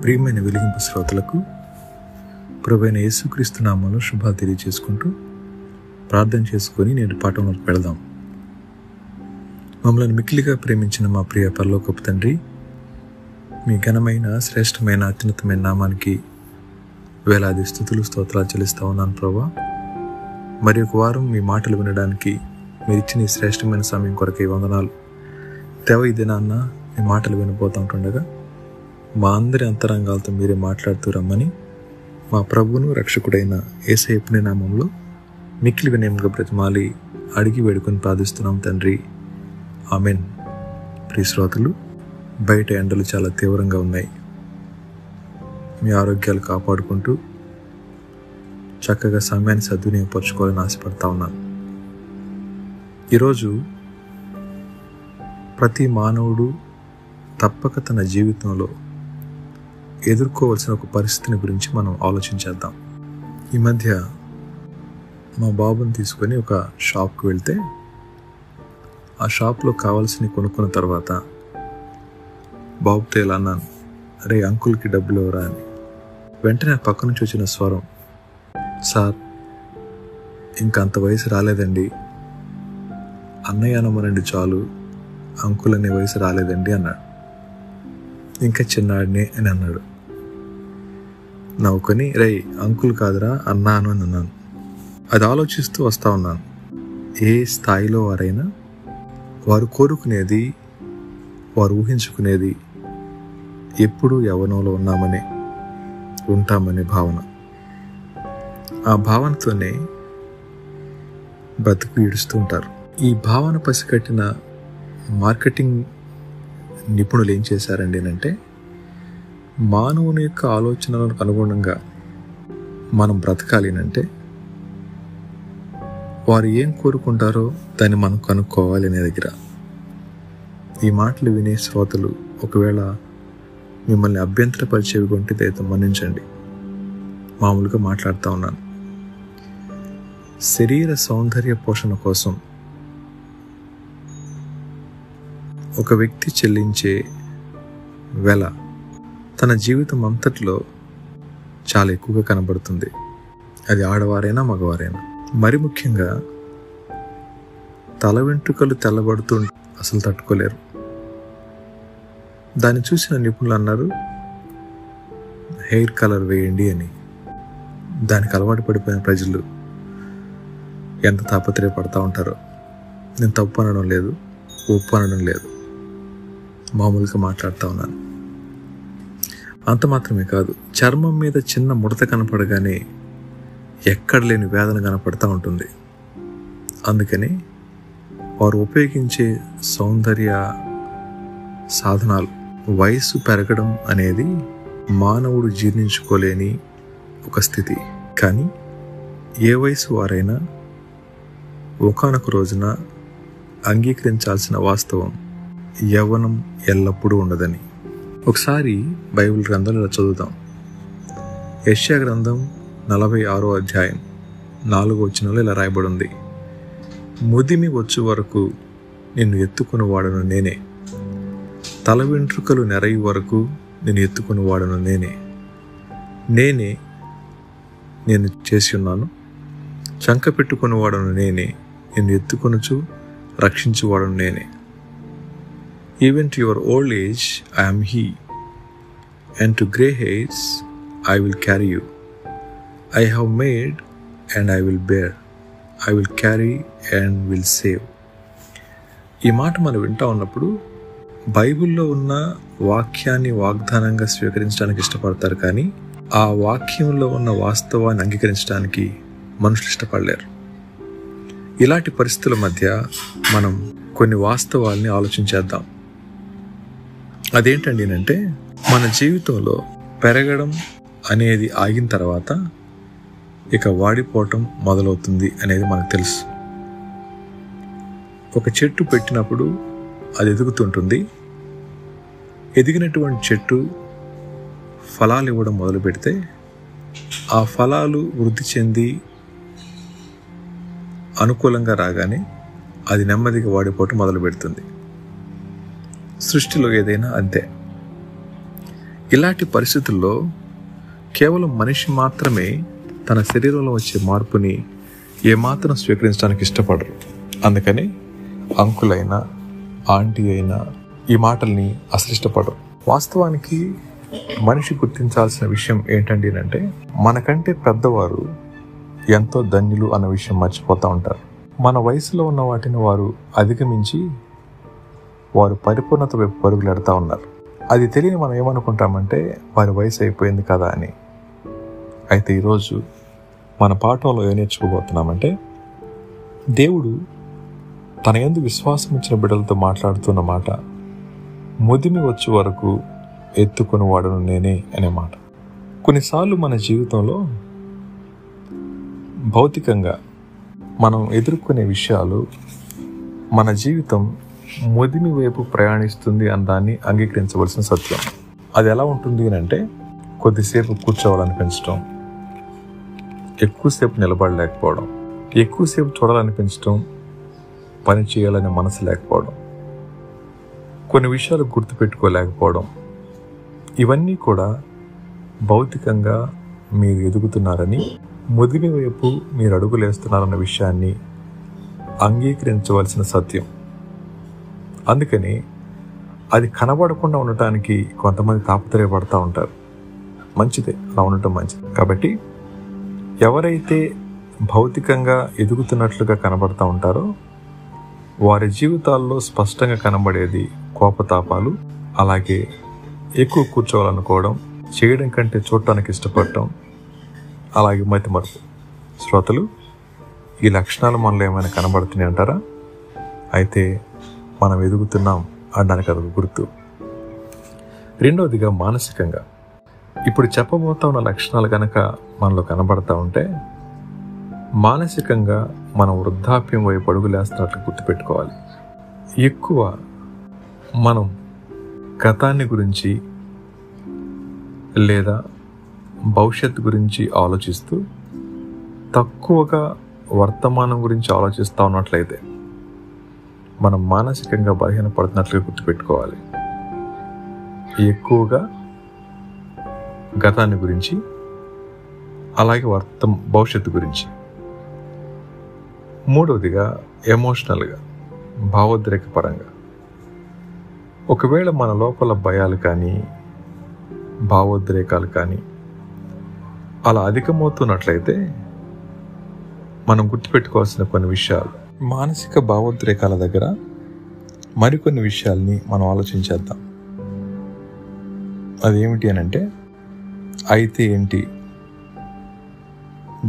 ప్రియమైన వెలిగింపు శ్రోతలకు ప్రభువైన యేసుక్రీస్తు నామములో శుభాలు తెలియజేసుకుంటూ ప్రార్థన చేసుకొని నేటి పాఠంలోకి వెళదాం. మమ్మల్ని మిక్కిలిగా ప్రేమించిన మా ప్రియ పరలోకపు తండ్రి, మీ ఘనమైన శ్రేష్టమైన అత్యున్నతమైన నామానికి వేలాది స్తుతులు స్తోత్రాలు చెల్లిస్తా ఉన్నాను ప్రభువా. మరి ఒక వారం మీ మాటలు వినడానికి మీరు ఇచ్చిన ఈ శ్రేష్టమైన సమయం కొరకే వందనాలు. దేవ, ఈ దినాన్న మీ మాటలు వినబోతూ ఉంటుండగా మా అందరి అంతరంగాలతో మీరే మాట్లాడుతూ రమ్మని మా ప్రభువును రక్షకుడైన యేసయ్య పుణ్య నామంలో మిక్కిలి వినయంగా బ్రతిమాలి అడిగి వేడుకొని ప్రార్థిస్తున్నాం తండ్రి, ఆమెన్. ప్రియ శ్రోతలు, బయట ఎండలు చాలా తీవ్రంగా ఉన్నాయి. మీ ఆరోగ్యాలు కాపాడుకుంటూ చక్కగా సమయాన్ని సద్వినియోగపరచుకోవాలని ఆశపడతా ఉన్నాను. ఈరోజు ప్రతి మానవుడు తప్పక తన జీవితంలో ఎదుర్కోవాల్సిన ఒక పరిస్థితిని గురించి మనం ఆలోచించేద్దాం. ఈ మధ్య మా బాబుని తీసుకొని ఒక షాప్కి వెళ్తే ఆ షాప్లో కావాల్సినవి కొనుక్కున్న తర్వాత బాబుతో ఇలా అన్నాను, అరే అంకుల్కి డబ్బులు ఎవరా అని. వెంటనే పక్క నుంచి వచ్చిన స్వరం, సార్ ఇంకంత వయసు రాలేదండి, అన్నయ్య అనమనండి చాలు, అంకుల్ అనే వయసు రాలేదండి అన్నాడు. ఇంకా చిన్నాడిని అని అన్నాడు. నవ్వుకొని రై అంకుల్ కాదురా అన్నాను అని అన్నాను. అది ఆలోచిస్తూ వస్తూ ఉన్నాను. ఏ స్థాయిలో వారైనా వారు కోరుకునేది, వారు ఊహించుకునేది ఎప్పుడూ యవ్వనంలో ఉంటామనే భావన. ఆ భావనతోనే బ్రతుకు ఈడుస్తూ ఉంటారు. ఈ భావన పసిగట్టిన మార్కెటింగ్ నిపుణులు ఏం చేశారండి అంటే, మానవుని యొక్క ఆలోచనలకు అనుగుణంగా మనం బ్రతకాలి అంటే వారు ఏం కోరుకుంటారో దాన్ని మనం కనుక్కోవాలి అనే దగ్గర. ఈ మాటలు వినే శ్రోతలు ఒకవేళ మిమ్మల్ని అభ్యంతరపరిచేవి కొంటే దయతో మన్నించండి. మామూలుగా మాట్లాడుతూ ఉన్నాను. శరీర సౌందర్య పోషణ కోసం ఒక వ్యక్తి చెల్లించే వెల తన జీవితం అంతట్లో చాలా ఎక్కువగా కనబడుతుంది. అది ఆడవారైనా మగవారైనా. మరి ముఖ్యంగా తల వెంట్రుకలు తెల్లబడుతూ అసలు తట్టుకోలేరు. దాన్ని చూసిన నిపుణులు అన్నారు, హెయిర్ కలర్ వేయండి అని. దానికి అలవాటు పడిపోయిన ప్రజలు ఎంత తాపత్రయపడతా ఉంటారో. నేను తప్పు అనడం లేదు, ఒప్పు అనడం లేదు, మామూలుగా మాట్లాడుతూ ఉన్నాను. అంత మాత్రమే కాదు, చర్మం మీద చిన్న ముడత కనపడగానే ఎక్కడ లేని వేదన కనపడతా ఉంటుంది. అందుకని వారు ఉపయోగించే సౌందర్య సాధనాలు. వయసు పెరగడం అనేది మానవుడు జీర్ణించుకోలేని ఒక స్థితి. కానీ ఏ వయసు వారైనా ఒకానొక రోజున అంగీకరించాల్సిన వాస్తవం యవ్వనం ఎల్లప్పుడూ ఉండదని. ఒకసారి బైబిల్ గ్రంథంలో చదువుతాం. యెషయా గ్రంథం 46వ అధ్యాయం 4వ వచనంలో ఇలా రాయబడి ఉంది, ముదిమి వచ్చు వరకు నిన్ను ఎత్తుకుని వాడను నేనే, తల వెంట్రుకలు నెరయి వరకు నిన్ను ఎత్తుకుని వాడను నేనే నేను చేసి ఉన్నాను, చంక పెట్టుకుని వాడను నేనే, నిన్ను ఎత్తుకొనుచు రక్షించువాడను నేనే. Even to your old age I am he, and to grey hairs I will carry you. I have made and I will bear, I will carry and will save. ఈ మాట మనం వింటా ఉన్నప్పుడు బైబిల్లో ఉన్న వాక్యాన్ని వాగ్దానంగా స్వీకరించడానికి ఇష్టపడతారు, కానీ ఆ వాక్యంలో ఉన్న వాస్తవాన్ని అంగీకరించడానికి మనుషులు ఇష్టపడలేరు. ఇలాంటి పరిస్థితుల మధ్య మనం కొన్ని వాస్తవాల్ని ఆలోచించేద్దాం. అదేంటండి అంటే, మన జీవితంలో పెరగడం అనేది ఆగిన తర్వాత ఇక వాడిపోవటం మొదలవుతుంది అనేది మనకు తెలుసు. ఒక చెట్టు పెట్టినప్పుడు అది ఎదుగుతుంటుంది. ఎదిగినటువంటి చెట్టు ఫలాలు ఇవ్వడం మొదలు పెడితే ఆ ఫలాలు వృద్ధి చెంది అనుకూలంగా రాగానే అది నెమ్మదిగా వాడిపోవటం మొదలు పెడుతుంది. సృష్టిలో ఏదైనా అంతే. ఇలాంటి పరిస్థితుల్లో కేవలం మనిషి మాత్రమే తన శరీరంలో వచ్చే మార్పుని ఏమాత్రం స్వీకరించడానికి ఇష్టపడరు. అందుకని అంకులైనా ఆంటీ అయినా ఈ మాటల్ని అసలు ఇష్టపడరు. వాస్తవానికి మనిషి గుర్తించాల్సిన విషయం ఏంటండి అంటే, మనకంటే పెద్దవారు ఎంతో ధన్యులు అన్న విషయం మర్చిపోతూ ఉంటారు. మన వయసులో ఉన్న వాటిని వారు అధిగమించి వారు పరిపూర్ణత వైపు పరుగులెడతా ఉన్నారు. అది తెలియని మనం ఏమనుకుంటామంటే వారి వయసు అయిపోయింది కదా అని. అయితే ఈరోజు మన పాఠంలో ఏం నేర్చుకోబోతున్నామంటే, దేవుడు తన యందు విశ్వాసం ఇచ్చిన బిడ్డలతో మాట్లాడుతున్న మాట, ముదిమి వచ్చే వరకు ఎత్తుకుని వాడును నేనే అనే మాట. కొన్నిసార్లు మన జీవితంలో భౌతికంగా మనం ఎదుర్కొనే విషయాలు మన జీవితం ముదిమి వైపు ప్రయాణిస్తుంది అన్నదాన్ని అంగీకరించవలసిన సత్యం. అది ఎలా ఉంటుంది అంటే, కొద్దిసేపు కూర్చోవాలనిపించడం, ఎక్కువసేపు నిలబడలేకపోవడం, ఎక్కువసేపు చూడాలనిపించడం, పని చేయాలనే మనసు లేకపోవడం, కొన్ని విషయాలు గుర్తుపెట్టుకోలేకపోవడం, ఇవన్నీ కూడా భౌతికంగా మీరు ఎదుగుతున్నారని, ముదిమి వైపు మీరు అడుగులేస్తున్నారన్న విషయాన్ని అంగీకరించవలసిన సత్యం. అందుకని అది కనబడకుండా ఉండటానికి కొంతమంది తాపత్రయపడతా ఉంటారు. మంచిదే, అలా ఉండటం మంచిది. కాబట్టి ఎవరైతే భౌతికంగా ఎదుగుతున్నట్లుగా కనబడతా ఉంటారో వారి జీవితాల్లో స్పష్టంగా కనబడేది కోపతాపాలు, అలాగే ఎక్కువ కూర్చోవాలనుకోవడం, చేయడం కంటే చూడటానికి ఇష్టపడటం, అలాగే మతిమరుపు. శ్రోతలు, ఈ లక్షణాలు మనలో ఏమైనా కనబడుతున్నాయి అంటారా? అయితే మనం ఎదుగుతున్నాం అనడానికి అదొక గుర్తు. రెండవదిగా మానసికంగా. ఇప్పుడు చెప్పబోతా ఉన్న లక్షణాలు కనుక మనలో కనబడతా ఉంటే మానసికంగా మనం వృద్ధాప్యం వైపు అడుగులేస్తున్నట్లు గుర్తుపెట్టుకోవాలి. ఎక్కువ మనం గతాన్ని గురించి లేదా భవిష్యత్తు గురించి ఆలోచిస్తూ తక్కువగా వర్తమానం గురించి ఆలోచిస్తూ ఉన్నట్లయితే మనం మానసికంగా బలహీనపడుతున్నట్లుగా గుర్తుపెట్టుకోవాలి. ఎక్కువగా గతాన్ని గురించి, అలాగే భవిష్యత్తు గురించి. మూడవదిగా ఎమోషనల్గా, భావోద్రేక పరంగా. ఒకవేళ మన లోపల భయాలు కానీ భావోద్రేకాలు కానీ అలా అధికమవుతున్నట్లయితే మనం గుర్తుపెట్టుకోవాల్సిన కొన్ని విషయాలు. మానసిక భావోద్రేకాల దగ్గర మరికొన్ని విషయాల్ని మనం ఆలోచించేద్దాం. అదేమిటి అని అంటే, అయితే ఏంటి,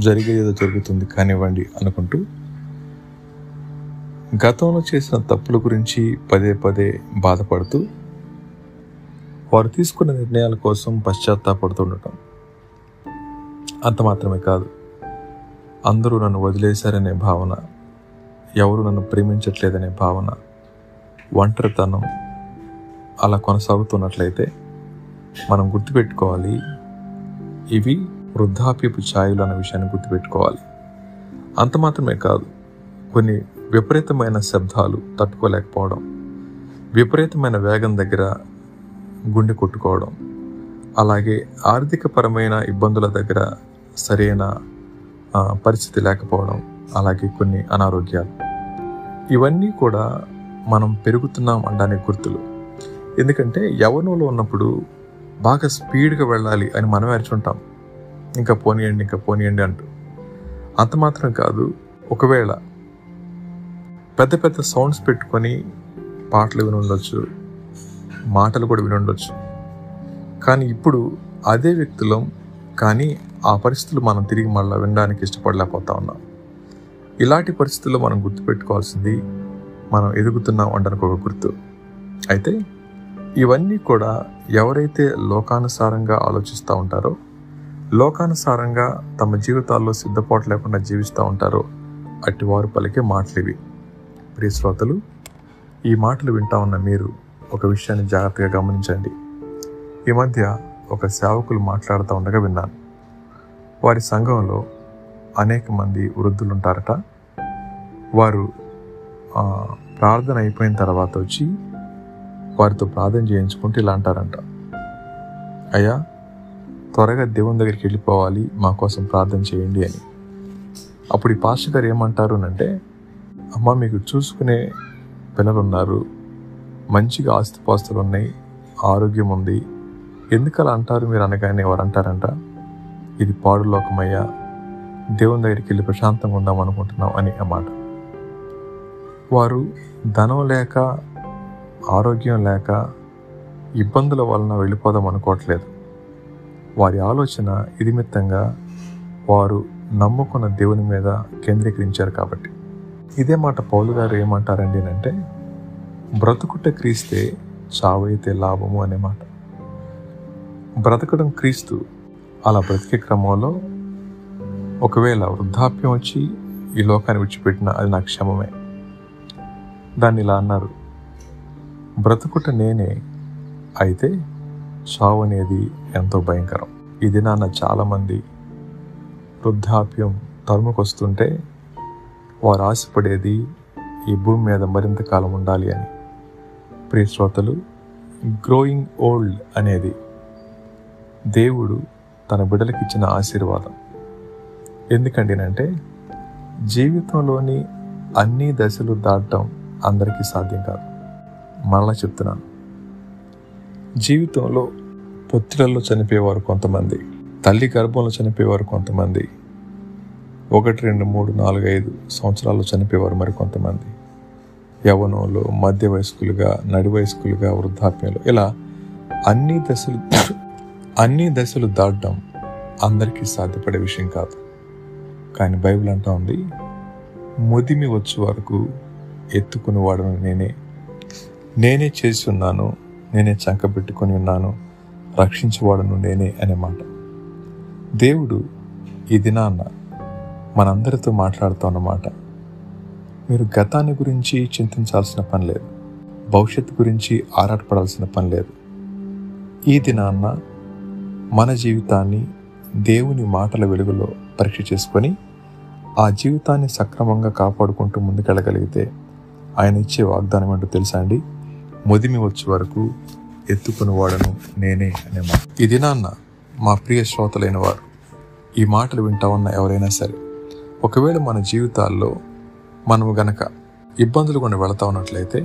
జరిగేదేదో జరుగుతుంది కానివ్వండి అనుకుంటూ గతంలో చేసిన తప్పుల గురించి పదే పదే బాధపడుతూ వారు తీసుకున్న నిర్ణయాల కోసం పశ్చాత్తాపడుతుండటం. అంత మాత్రమే కాదు, అందరూ నన్ను వదిలేశారనే భావన, ఎవరు నన్ను ప్రేమించట్లేదనే భావన, ఒంటరితనం అలా కొనసాగుతున్నట్లయితే మనం గుర్తుపెట్టుకోవాలి, ఇవి వృద్ధాప్యపు ఛాయలు అన్న విషయాన్ని గుర్తుపెట్టుకోవాలి. అంత మాత్రమే కాదు, కొన్ని విపరీతమైన శబ్దాలు తట్టుకోలేకపోవడం, విపరీతమైన వేగం దగ్గర గుండె కొట్టుకోవడం, అలాగే ఆర్థికపరమైన ఇబ్బందుల దగ్గర సరైన పరిస్థితి లేకపోవడం, అలాగే కొన్ని అనారోగ్యాలు, ఇవన్నీ కూడా మనం పెరుగుతున్నాం అనడానికి గుర్తులు. ఎందుకంటే యవ్వనంలో ఉన్నప్పుడు బాగా స్పీడ్గా వెళ్ళాలి అని మనం అరుచుంటాం, ఇంకా పోనీయండి అంటూ. అంత మాత్రం కాదు, ఒకవేళ పెద్ద పెద్ద సౌండ్స్ పెట్టుకొని పాటలు విని ఉండొచ్చు, మాటలు కూడా విని ఉండొచ్చు. కానీ ఇప్పుడు అదే వ్యక్తులం, కానీ ఆ పరిస్థితులు మనం తిరిగి మళ్ళీ వినడానికి ఇష్టపడలేకపోతా ఉన్నాం. ఇలాంటి పరిస్థితుల్లో మనం గుర్తుపెట్టుకోవాల్సింది, మనం ఎదుగుతున్నాం అనడానికి ఒక గుర్తు. అయితే ఇవన్నీ కూడా ఎవరైతే లోకానుసారంగా ఆలోచిస్తూ ఉంటారో, లోకానుసారంగా తమ జీవితాల్లో సిద్ధపాటు లేకుండా జీవిస్తూ ఉంటారో అట్టి వారు పలికే మాటలు ఇవి. ప్రియ శ్రోతలు, ఈ మాటలు వింటా ఉన్న మీరు ఒక విషయాన్ని జాగ్రత్తగా గమనించండి. ఈ మధ్య ఒక సేవకులు మాట్లాడుతూ ఉండగా విన్నాను. వారి సంఘంలో అనేక మంది వృద్ధులు ఉంటారట. వారు ప్రార్థన అయిపోయిన తర్వాత వచ్చి వారితో ప్రార్థన చేయించుకుంటూ ఇలా అంటారంట, అయ్యా త్వరగా దేవుని దగ్గరికి వెళ్ళిపోవాలి, మా కోసం ప్రార్థన చేయండి అని. అప్పుడు ఈ పాస్టర్ గారు ఏమంటారు అంటే, అమ్మ మీకు చూసుకునే పిల్లలు ఉన్నారు, మంచిగా ఆస్తిపాస్తులు ఉన్నాయి, ఆరోగ్యం ఉంది, ఎందుకు అలా అంటారు మీరు అనగానే వారు అంటారంట, ఇది పాడు లోకమయ్యా, దేవుని దగ్గరికి వెళ్ళి ప్రశాంతంగా ఉందాం అనుకుంటున్నాం అని అన్నమాట. వారు ధనం లేక ఆరోగ్యం లేక ఇబ్బందుల వలన వెళ్ళిపోదాం అనుకోవట్లేదు. వారి ఆలోచన ఇదిమిత్తంగా వారు నమ్ముకున్న దేవుని మీద కేంద్రీకరించారు కాబట్టి. ఇదే మాట పౌలు గారు ఏమంటారండి అంటే, బ్రతుకుట క్రీస్తే చావైతే లాభము అనే మాట. బ్రతకడం క్రీస్తు. అలా బ్రతికే క్రమంలో ఒకవేళ వృద్ధాప్యం వచ్చి ఈ లోకాన్ని విడిచిపెట్టిన అది నాకు క్షమమే. దాన్ని ఇలా అన్నారు, బ్రతుకుట నేనే, అయితే చావు అనేది ఎంతో భయంకరం. ఈ దినాన చాలామంది వృద్ధాప్యం తరుముకొస్తుంటే వారు ఆశపడేది ఈ భూమి మీద మరింత కాలం ఉండాలి అని. ప్రియ శ్రోతలు, గ్రోయింగ్ ఓల్డ్ అనేది దేవుడు తన బిడ్డలకు ఇచ్చిన ఆశీర్వాదం. ఎందుకంటేనంటే జీవితంలోని అన్ని దశలు దాటడం అందరికీ సాధ్యం కాదు. మరలా చెప్తున్నాను, జీవితంలో పొత్తిళ్లలో చనిపోయేవారు కొంతమంది, తల్లి గర్భంలో చనిపోయేవారు కొంతమంది, 1, 2, 3, 4, 5 సంవత్సరాల్లో చనిపోయేవారు మరి కొంతమంది, యవ్వనంలో, మధ్య వయస్కులుగా, నడి వయస్కులుగా, వృద్ధాప్యంలో, ఇలా అన్ని దశలు దాటడం అందరికీ సాధ్యపడే విషయం కాదు. కానీ బైబిల్ అంటా ఉంది, ముదిమి వచ్చే వరకు ఎత్తుకుని వాడను నేనే చేసి ఉన్నాను, నేనే చంకబెట్టుకొని ఉన్నాను, రక్షించేవాడను నేనే అనే మాట. దేవుడు ఈ దినాన్న మనందరితో మాట్లాడుతూ అన్నమాట. మీరు గతాన్ని గురించి చింతించాల్సిన పని లేదు, భవిష్యత్తు గురించి ఆరాటపడాల్సిన పని లేదు. ఈ దినాన్న మన జీవితాన్ని దేవుని మాటల వెలుగులో పరీక్ష చేసుకొని ఆ జీవితాన్ని సక్రమంగా కాపాడుకుంటూ ముందుకెళ్ళగలిగితే ఆయన ఇచ్చే వాగ్దానం ఏంటో తెలుసా అండి? ముదిమి వచ్చే వరకు ఎత్తుకుని వాడను నేనే అనే మాట. ఈ దినాన్న మా ప్రియ శ్రోతలైన వారు ఈ మాటలు వింటా ఉన్న ఎవరైనా సరే, ఒకవేళ మన జీవితాల్లో మనము గనక ఇబ్బందులు కొన్ని వెళతా ఉన్నట్లయితే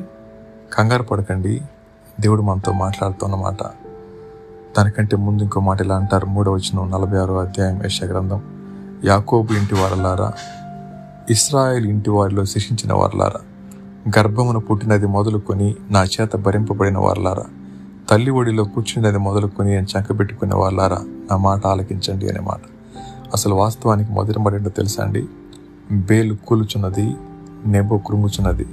కంగారు పడకండి, దేవుడు మనతో మాట్లాడుతున్నమాట. దానికంటే ముందు ఇంకో మాట ఇలా అంటారు, 3వ వచనం 46వ అధ్యాయం యెషయా గ్రంథం, యాకోబు ఇంటి వారలారా, ఇశ్రాయేలు ఇంటి వారిలో శిక్షించిన వారలారా, గర్భమున పుట్టినది మొదలుకొని నా చేత భరింపబడిన వారలారా, తల్లి ఒడిలో కూర్చున్నది మొదలుకొని నేను చంకబెట్టుకునే వారలారా, నా మాట ఆలకించండి అనే మాట. అసలు వాస్తవానికి మొదటి మాట ఏంటో తెలుసా అండి? బేలు కూలుచున్నది, నెబో కృంగుచున్నది,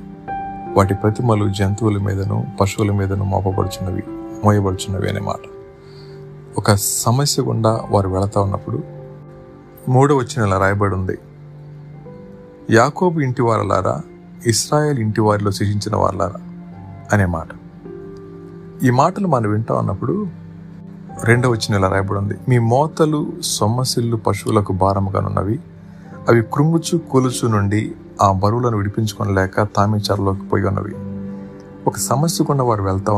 వాటి ప్రతిమలు జంతువుల మీదను పశువుల మీదను మోయబడుచున్నవి అనే మాట. ఒక సమస్య గుండా వారు వెళతా ఉన్నప్పుడు 3వ వచనం రాయబడి ఉంది, యాకోబు ఇంటి వారలారా, ఇశ్రాయేలు ఇంటి వారిలో శిక్షించిన వారలారా అనే మాట. ఈ మాటలు మనం వింటా ఉన్నప్పుడు 2వ వచనం రాయబడి ఉంది, మీ మోతలు సొమ్మసిల్లు పశువులకు భారముగానున్నవి, అవి కృంగుచు కూలుచు నుండి ఆ బరువులను విడిపించుకొనలేక తామే చెరలోకి పోయి ఉన్నవి. ఒక సమస్య గుండా వారు వెళ్తా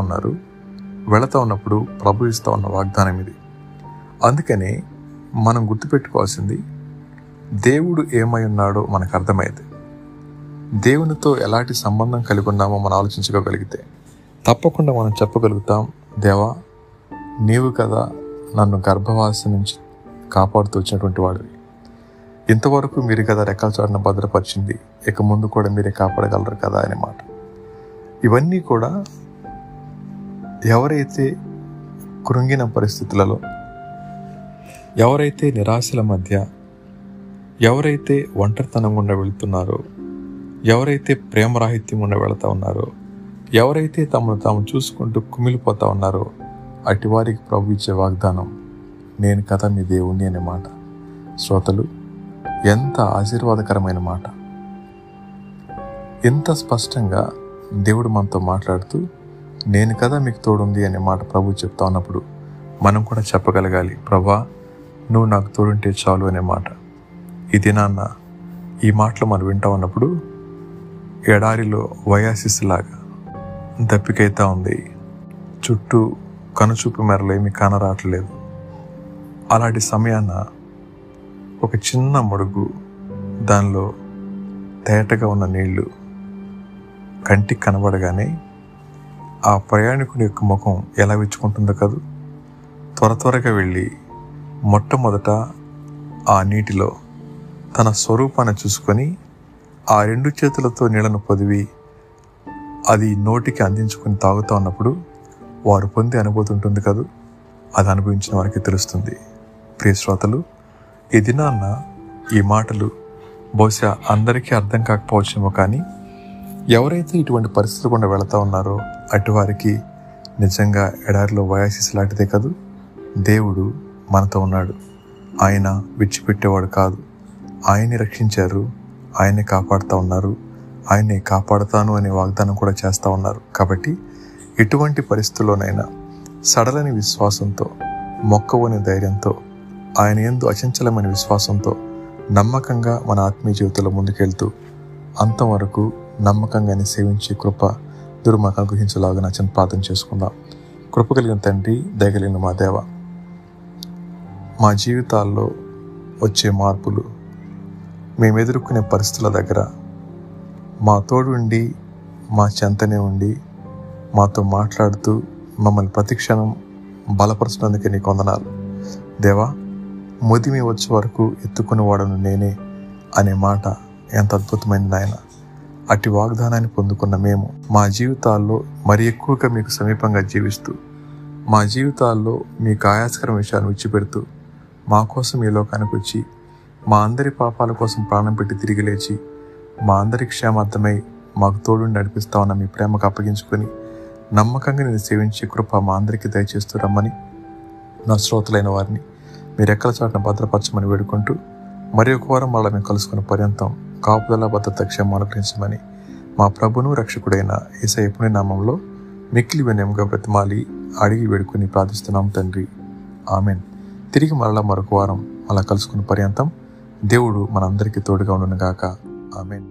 ఉన్నప్పుడు ప్రభు ఇస్తా ఉన్న వాగ్దానం ఇది. అందుకనే మనం గుర్తుపెట్టుకోవాల్సింది, దేవుడు ఏమై ఉన్నాడో మనకు అర్థమైంది. దేవునితో ఎలాంటి సంబంధం కలిగి ఉన్నామో మనం ఆలోచించుకోగలిగితే తప్పకుండా మనం చెప్పగలుగుతాం, దేవా నీవు కదా నన్ను గర్భవాసం నుంచి కాపాడుతూ వచ్చినటువంటి వాడివి, ఇంతవరకు మీరు కదా రెక్కల చాటున భద్రపరిచింది, ఇక ముందు కూడా మీరే కాపాడగలరు కదా అనే మాట. ఇవన్నీ కూడా ఎవరైతే కృంగిన పరిస్థితులలో, ఎవరైతే నిరాశల మధ్య, ఎవరైతే ఒంటరితనం గుండా వెళుతున్నారో, ఎవరైతే ప్రేమరాహిత్యం గుండా వెళుతూ ఉన్నారో, ఎవరైతే తమను తాము చూసుకుంటూ కుమిలిపోతా ఉన్నారో, అటు వారికి ప్రభు ఇచ్చే వాగ్దానం, నేను కదా మీ దేవుణ్ణి అనే మాట. శ్రోతలు, ఎంత ఆశీర్వాదకరమైన మాట! ఎంత స్పష్టంగా దేవుడు మనతో మాట్లాడుతూ నేను కదా మీకు తోడుంది అనే మాట ప్రభు చెప్తా ఉన్నప్పుడు మనం కూడా చెప్పగలగాలి, ప్రభా నువ్వు నాకు తోడుంటే చాలు అనే మాట. ఈ దినాన్న ఈ మాటలు మనం వింటా ఉన్నప్పుడు ఎడారిలో వయాసిస్ లాగా దప్పికైతా ఉంది, చుట్టూ కనుచూపు మేరలో ఏమీ కానరావట్లేదు. అలాంటి సమయాన ఒక చిన్న మడుగు, దానిలో తేటగా ఉన్న నీళ్లు కంటికి కనబడగానే ఆ ప్రయాణికుని యొక్క ముఖం ఎలా విచ్చుకుంటుందో కదూ. త్వరగా వెళ్ళి మొట్టమొదట ఆ నీటిలో తన స్వరూపాన్ని చూసుకొని ఆ 2 చేతులతో నీళ్లను పొదివి అది నోటికి అందించుకొని తాగుతూ ఉన్నప్పుడు వారు పొందే అనుభూతి ఉంటుంది కదూ. అది అనుభవించిన వారికి తెలుస్తుంది. ప్రియ శ్రోతలు, ఈ దినాన్న ఈ మాటలు బహుశా అందరికీ అర్థం కాకపోవచ్చేమో, కానీ ఎవరైతే ఇటువంటి పరిస్థితులు గుండా వెళతా ఉన్నారో అటు వారికి నిజంగా ఎడారిలో వయాసిస్ లాంటిదే కదూ. దేవుడు మనతో ఉన్నాడు. ఆయన విడిచిపెట్టేవాడు కాదు. ఆయన్ని రక్షించారు, ఆయన్ని కాపాడుతూ ఉన్నారు, ఆయన్ని కాపాడుతాను అనే వాగ్దానం కూడా చేస్తూ ఉన్నారు. కాబట్టి ఎటువంటి పరిస్థితుల్లోనైనా సడలని విశ్వాసంతో, మొక్కవని ధైర్యంతో, ఆయన యందు అచంచలమైన విశ్వాసంతో నమ్మకంగా మన ఆత్మీయ జీవితంలో ముందుకెళ్తూ అంతవరకు నమ్మకంగానే సేవించే కృప మాకు అనుగ్రహించలాగా నచ్చని ప్రార్థన చేసుకుందాం. కృప కలిగిన తండ్రి, దయగలిగిన మా దేవ, మా జీవితాల్లో వచ్చే మార్పులు, మేము ఎదుర్కొనే పరిస్థితుల దగ్గర మా తోడు ఉండి, మా చెంతనే ఉండి, మాతో మాట్లాడుతూ మమ్మల్ని ప్రతిక్షణం బలపరుచినందుకే నీకు వందనాలు దేవా. ముదిమి వచ్చే వరకు ఎత్తుకునేవాడను నేనే అనే మాట ఎంత అద్భుతమైంది నాయన. అట్టి వాగ్దానాన్ని పొందుకున్న మేము మా జీవితాల్లో మరి ఎక్కువగా మీకు సమీపంగా జీవిస్తూ, మా జీవితాల్లో మీకు ఆయాస్కర విషయాన్ని విడిచిపెడుతూ, మా కోసం ఈ లోకానికి వచ్చి మా అందరి పాపాల కోసం ప్రాణం పెట్టి తిరిగి లేచి మా అందరి క్షేమార్థమై మాకు తోడుని నడిపిస్తా ఉన్న మీ ప్రేమకు అప్పగించుకొని నమ్మకంగా నేను సేవించే కృప మా అందరికీ దయచేస్తూ రమ్మని, నా శ్రోతలైన వారిని మీరు ఎక్కల చాటున భద్రపరచమని వేడుకుంటూ, మరి ఒక వారం మళ్ళీ మేము కలుసుకున్న పర్యంతం కాపుదల భద్రత క్షేమం అనుగ్రహించమని మా ప్రభును రక్షకుడైన యేసయ్య పుణ్య నామంలో మిక్కిలి వినయంగా బ్రతిమాలి అడిగి వేడుకొని ప్రార్థిస్తున్నాం తండ్రి. ఆమెన్. తిరిగి మరొక వారం అలా కలుసుకున్న పర్యంతం దేవుడు మనందరికీ తోడుగా ఉండును గాక. ఆమెన్.